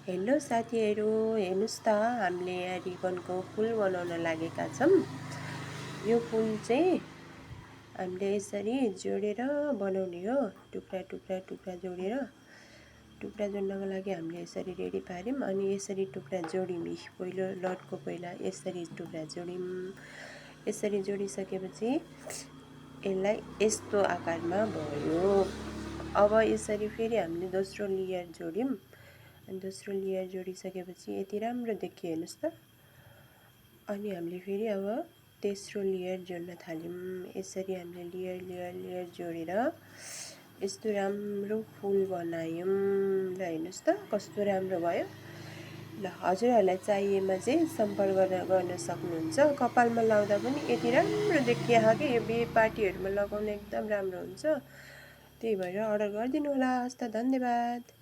Hello साथीहरू, हेर्नुस् त हामीले यहाँ रिबनको फुल बनाउन लागेका छौँ। यो फुल चाहिँ हामीले यसरी जोडेर बनाउने हो। टुक्रा टुक्रा टुक्रा जोडेर टुक्रा जोड्नको लागि हामीले यसरी रेडी पार्यौँ। अनि यसरी टुक्रा जोड्यौँ। पहिलो लटको पहिला यसरी टुक्रा जोड्यौँ। यसरी जोडिसकेपछि यसलाई यस्तो आकारमा भयो। अब यसरी फेरि हामीले दोस्रो लेयर जोड्यौँ। अनि दोस्रो लेयर जोडिसकेपछि यति राम्रो देखियो, हेर्नुस् त। अनि हामीले फेरि अब तेस्रो लेयर जोड्न थाल्यौँ। यसरी हामीले लेयर लेयर लेयर जोडेर यस्तो राम्रो फुल बनायौँ। ल हेर्नुस् त कस्तो राम्रो भयो। ल हजुरहरूलाई चाहिएमा चाहिँ सम्पर्क गर्न सक्नुहुन्छ। कपालमा लाउँदा पनि यति राम्रो देखिया कि यो बिहे पार्टीहरूमा लगाउन एकदम राम्रो हुन्छ। त्यही भएर अर्डर गरिदिनु होला। हस् त, धन्यवाद।